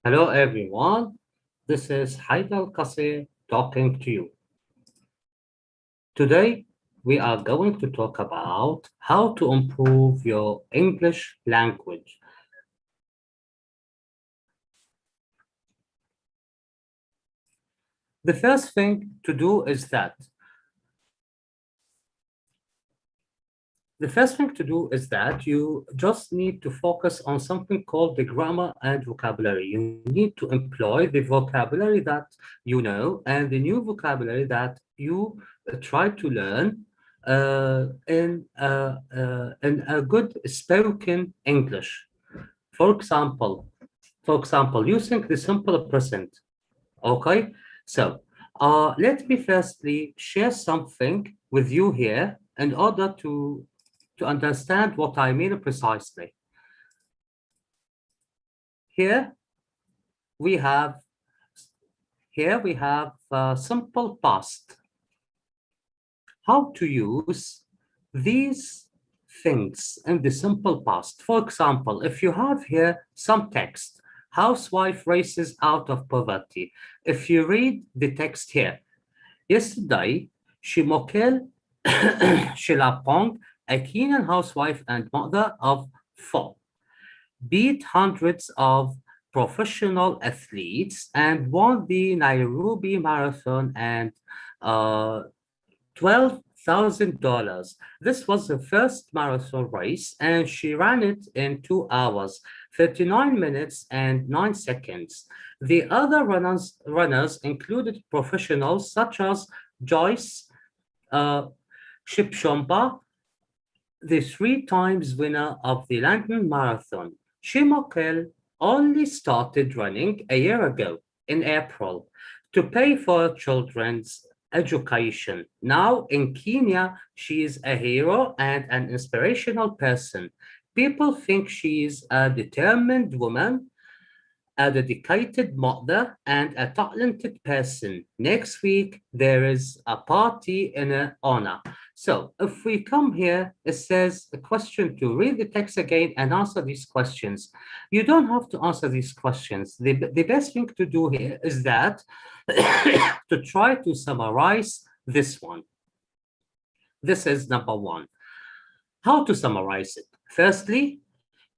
Hello everyone, this is Haidar Qasir talking to you. Today we are going to talk about how to improve your English language. The first thing to do is that you just need to focus on something called the grammar and vocabulary. You need to employ the vocabulary that you know and the new vocabulary that you try to learn in a good spoken English. For example, using the simple present. Okay, so let me firstly share something with you here in order to understand what I mean precisely. Here we have simple past. How to use these things in the simple past. For example, if you have here some text, housewife races out of poverty. If you read the text here, yesterday, Shimokel Shilapong, a Kenyan housewife and mother of four, beat hundreds of professional athletes and won the Nairobi Marathon and $12,000. This was the first marathon race, and she ran it in 2 hours, 39 minutes, and 9 seconds. The other runners included professionals such as Joyce uh, Shipshomba, the 3 times winner of the London Marathon. Shimokel only started running a year ago in April to pay for children's education. Now in Kenya, she is a hero and an inspirational person. People think she is a determined woman, a dedicated mother, and a talented person. Next week, there is a party in her honor. So if we come here, it says a question to read the text again and answer these questions. You don't have to answer these questions. The best thing to do here is that to try to summarize this one. This is number one. How to summarize it? Firstly,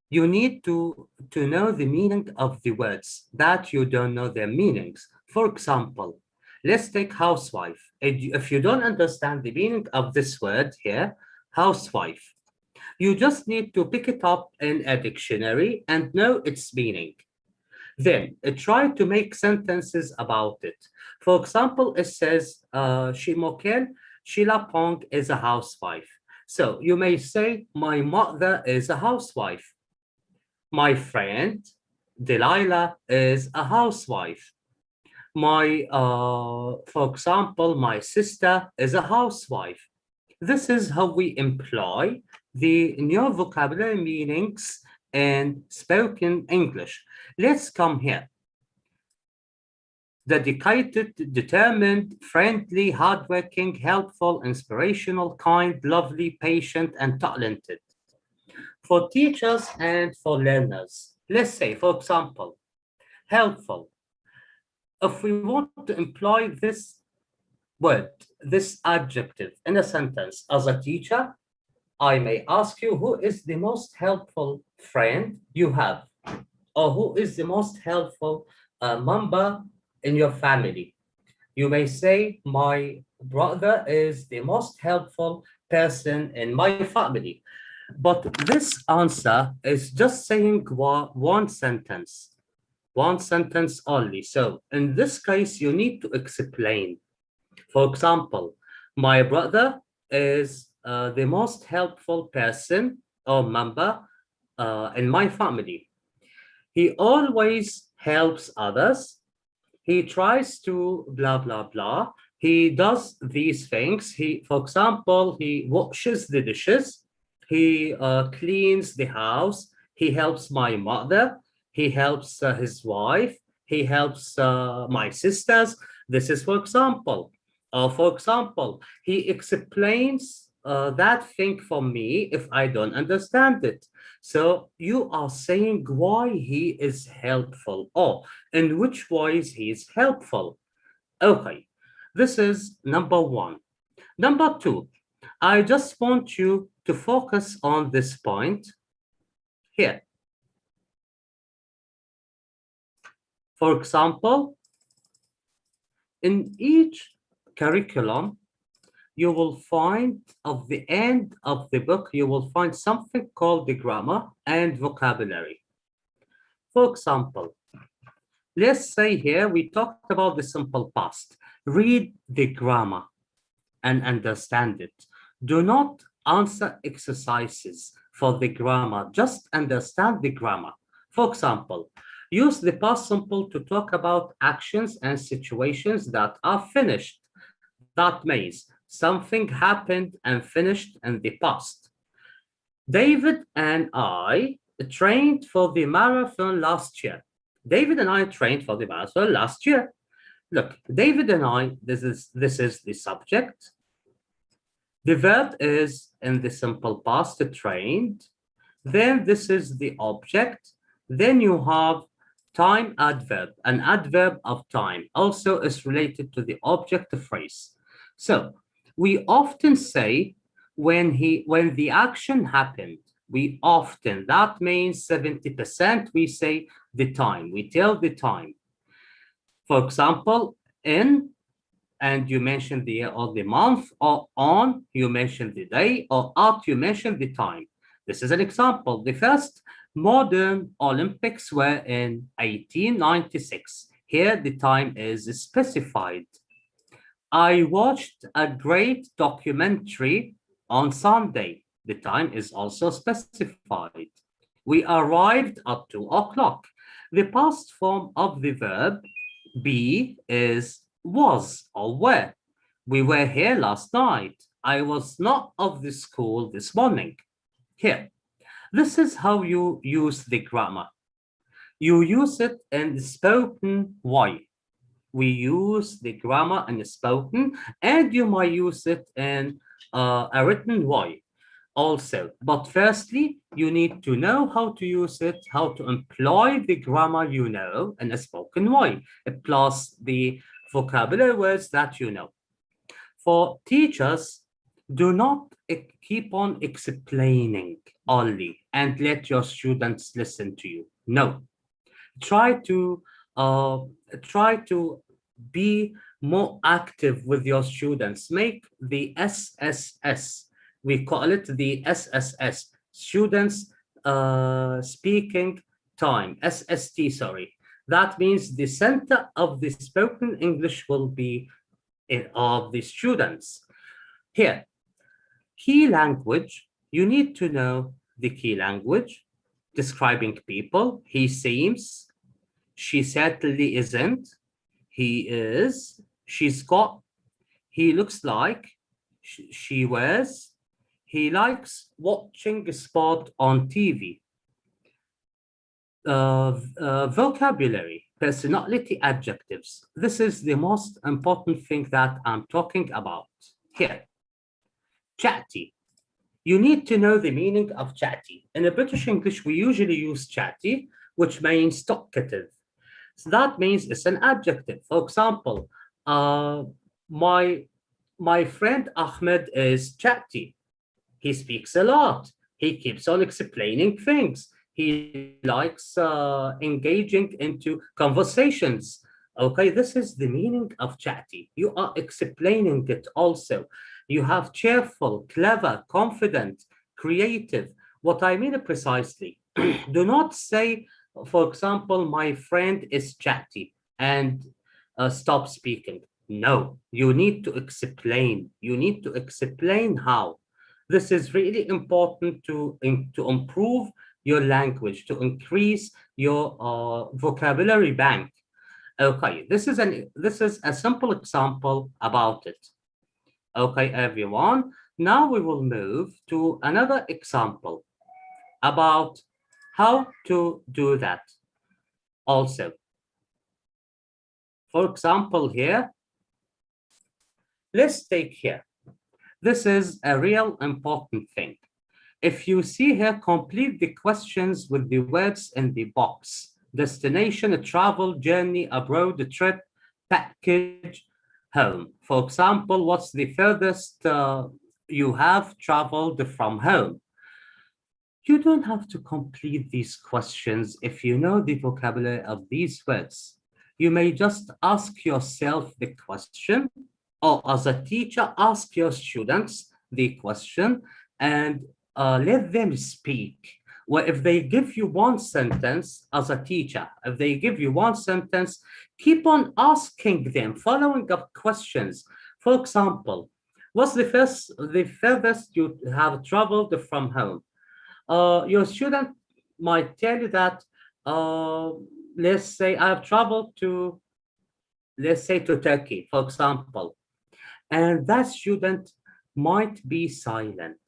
you need to know the meaning of the words that you don't know their meanings. For example, let's take housewife. If you don't understand the meaning of this word here, housewife, you just need to pick it up in a dictionary and know its meaning. Then try to make sentences about it. For example, it says, Shimokel Shilapong is a housewife. So you may say, my mother is a housewife. My friend Delilah is a housewife. For example, my sister is a housewife. This is how we employ the new vocabulary meanings in spoken English. Let's come here. Dedicated, determined, friendly, hardworking, helpful, inspirational, kind, lovely, patient, and talented. For teachers and for learners, let's say, for example, helpful. If we want to employ this word, this adjective in a sentence as a teacher, I may ask you who is the most helpful friend you have, or who is the most helpful member in your family. You may say, my brother is the most helpful person in my family. But this answer is just saying one sentence only. So in this case, you need to explain. For example, my brother is the most helpful person or member in my family. He always helps others. He tries to blah, blah, blah. He does these things. For example, he washes the dishes. He cleans the house. He helps my mother. He helps his wife. He helps my sisters. This is for example. For example, he explains that thing for me if I don't understand it. So you are saying why he is helpful or in which ways he is helpful. Okay, this is number one. Number two, I just want you to focus on this point here. For example, in each curriculum, you will find at the end of the book, you will find something called the grammar and vocabulary. For example, let's say here we talked about the simple past. Read the grammar and understand it. Do not answer exercises for the grammar, just understand the grammar. For example, use the past simple to talk about actions and situations that are finished. That means something happened and finished in the past. David and I trained for the marathon last year. David and I trained for the marathon last year. Look, David and I, this is the subject. The verb is in the simple past, trained. Then this is the object. Then you have time adverb. An adverb of time also is related to the object phrase. So we often say when the action happened, we often, that means 70%, we say the time. We tell the time. For example, in, and you mentioned the year or the month, or on, you mentioned the day, or at, you mentioned the time. This is an example. The first modern Olympics were in 1896. Here, the time is specified. I watched a great documentary on Sunday. The time is also specified. We arrived at 2 o'clock. The past form of the verb be is was or were. We were here last night. I was not of the school this morning. Here, this is how you use the grammar. You use it in the spoken way. We use the grammar in the spoken, and you might use it in a written way also. But firstly, you need to know how to use it, how to employ the grammar you know in a spoken way, plus the vocabulary words that you know. For teachers, do not keep on explaining only and let your students listen to you. No, try to uh, try to be more active with your students. Make the SSS, we call it the SSS, students speaking time, SST, sorry. That means the center of the spoken English will be of the students. Here, key language, you need to know the key language, describing people. He seems, she certainly isn't, he is, she's got, he looks like, she wears, he likes watching sport on TV. Vocabulary, personality adjectives. This is the most important thing that I'm talking about here. Chatty. You need to know the meaning of chatty. In the British English, we usually use chatty, which means talkative. So that means it's an adjective. For example, my my friend Ahmed is chatty. He speaks a lot. He keeps on explaining things. He likes engaging into conversations. Okay, this is the meaning of chatty. You are explaining it also. You have cheerful, clever, confident, creative. What I mean precisely, do not say, for example, my friend is chatty and stop speaking. No, you need to explain. You need to explain how. This is really important to improve your language, to increase your vocabulary bank. Okay, this is a simple example about it. Okay, everyone. Now we will move to another example about how to do that also. For example, here, let's take here. This is a real important thing. If you see here, complete the questions with the words in the box. Destination, travel, journey, abroad, trip, package, home. For example, what's the furthest you have traveled from home? You don't have to complete these questions if you know the vocabulary of these words. You may just ask yourself the question, or as a teacher, ask your students the question and let them speak. Well, if they give you one sentence as a teacher, if they give you one sentence, keep on asking them following up questions. For example, what's the furthest you have traveled from home? Your student might tell you that, uh, let's say I've traveled to, let's say to Turkey, for example, and that student might be silent.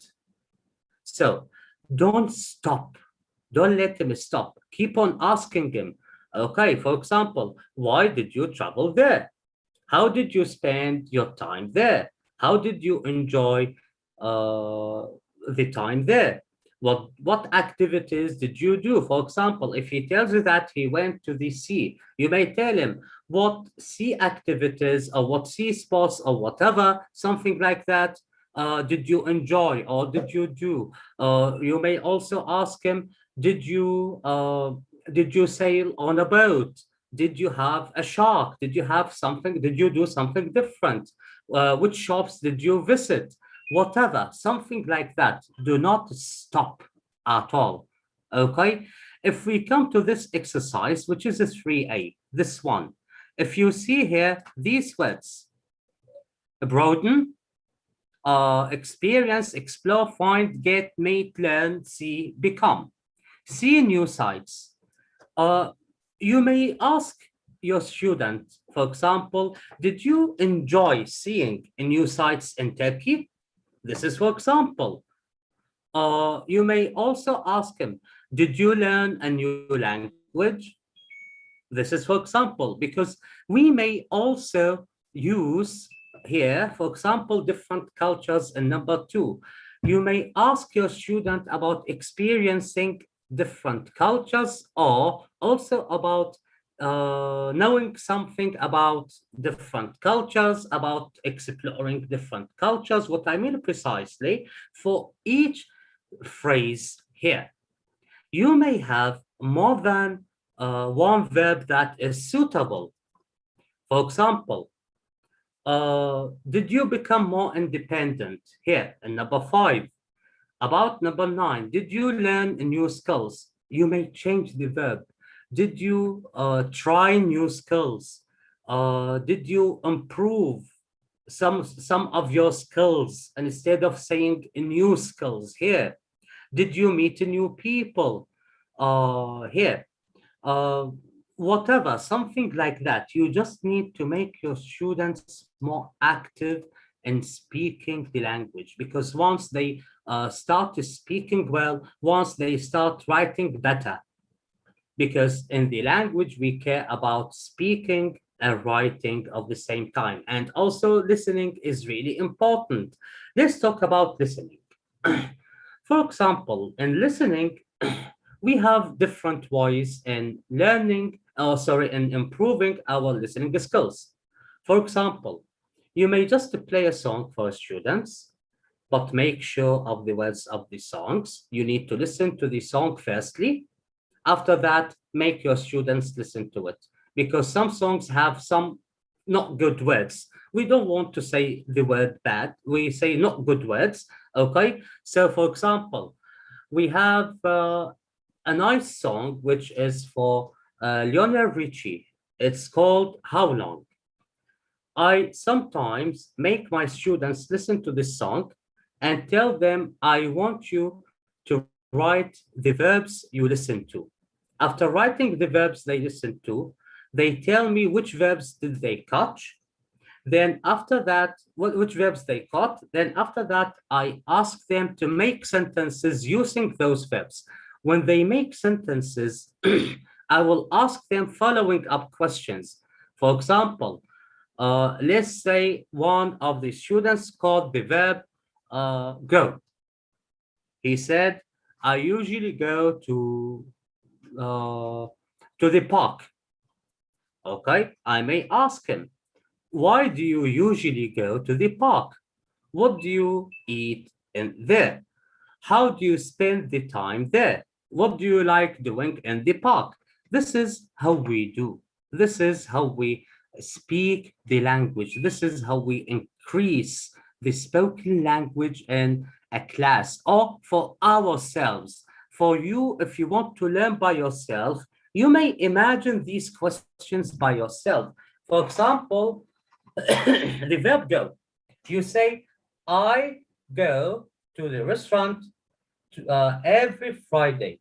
So don't stop. Don't let him stop. Keep on asking him. Okay, for example, why did you travel there? How did you spend your time there? How did you enjoy uh, the time there? What activities did you do? For example, if he tells you that he went to the sea, you may tell him what sea activities or what sea sports or whatever, something like that, did you enjoy or did you do? You may also ask him, did you sail on a boat? Did you have a shark? Did you have something? Did you do something different? Which shops did you visit? Whatever, something like that. Do not stop at all. Okay. If we come to this exercise, which is a 3A, this one, if you see here these words, broaden, experience, explore, find, get, meet, learn, see, become. See new sites. Uh, you may ask your student, for example, did you enjoy seeing new sites in Turkey? This is for example. You may also ask him, did you learn a new language? This is for example, because we may also use here, for example, different cultures. And number two, you may ask your student about experiencing different cultures or also about knowing something about different cultures, about exploring different cultures. What I mean precisely, for each phrase here, you may have more than one verb that is suitable. For example, did you become more independent? Here, in number 5. About number 9, did you learn new skills? You may change the verb. Did you try new skills? Did you improve some of your skills instead of saying new skills here? Did you meet new people here? Uh, Whatever, something like that. You just need to make your students more active in speaking the language, because once they start speaking well, once they start writing better, because in the language we care about speaking and writing at the same time. And also listening is really important. Let's talk about listening. For example, in listening, we have different ways in learning, in improving our listening skills. For example, you may just play a song for students, but make sure of the words of the songs. You need to listen to the song firstly. After that, make your students listen to it, because some songs have some not good words. We don't want to say the word bad. We say not good words. Okay. So, for example, we have a nice song which is for Lionel Richie. It's called How Long. I sometimes make my students listen to this song and tell them, I want you to write the verbs you listen to. After writing the verbs they listen to, they tell me which verbs did they catch. Then after that, which verbs they caught. Then after that, I ask them to make sentences using those verbs. When they make sentences, I will ask them following up questions. For example, let's say one of the students caught the verb go. He said, I usually go to the park. Okay, I may ask him, why do you usually go to the park? What do you eat in there? How do you spend the time there? What do you like doing in the park? This is how we do. This is how we speak the language. This is how we increase the spoken language in a class or for ourselves. For you, if you want to learn by yourself, you may imagine these questions by yourself. For example, the verb go. You say, I go to the restaurant every Friday.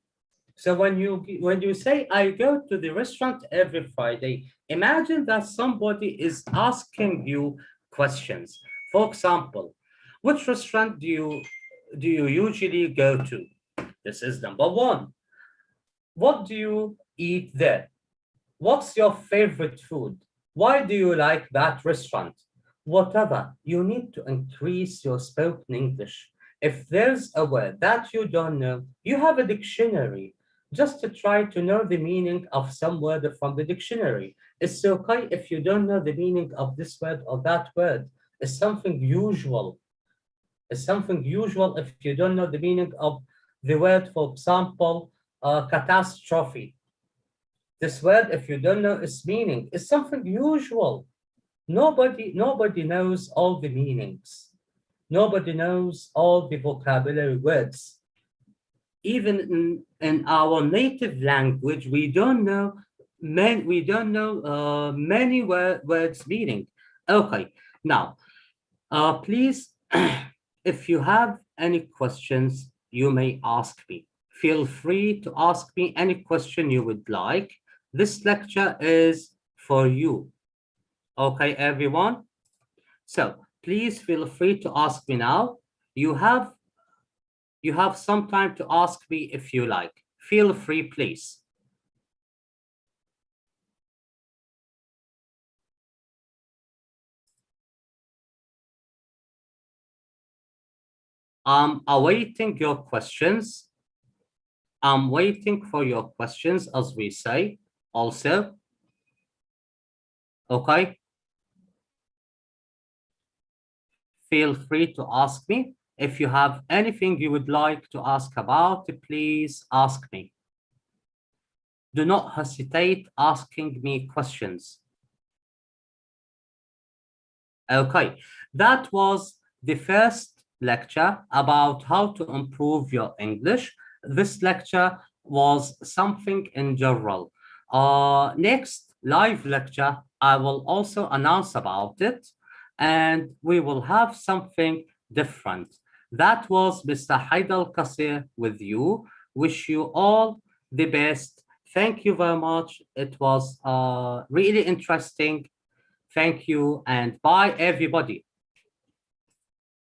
So when you say I go to the restaurant every Friday, imagine that somebody is asking you questions. For example, which restaurant do you usually go to? This is number one. What do you eat there? What's your favorite food? Why do you like that restaurant? Whatever, you need to increase your spoken English. If there's a word that you don't know, you have a dictionary. Just to try to know the meaning of some word from the dictionary. It's okay if you don't know the meaning of this word or that word. It's something usual. It's something usual if you don't know the meaning of the word, for example, catastrophe. This word, if you don't know its meaning, is something usual. Nobody knows all the meanings. Nobody knows all the vocabulary words. Even in our native language, we don't know many words meaning. Okay, now please, if you have any questions, you may ask me. Feel free to ask me any question you would like. This lecture is for you. Okay, everyone? So please feel free to ask me now. You have some time to ask me if you like. Feel free, please. I'm awaiting your questions. I'm waiting for your questions, as we say, also. Okay? Feel free to ask me. If you have anything you would like to ask about, please ask me. Do not hesitate asking me questions. Okay, that was the first lecture about how to improve your English. This lecture was something in general. Next live lecture, I will also announce about it, and we will have something different. That was Mr. Haidal Qasir with you. Wish you all the best. Thank you very much. It was really interesting. Thank you and bye, everybody.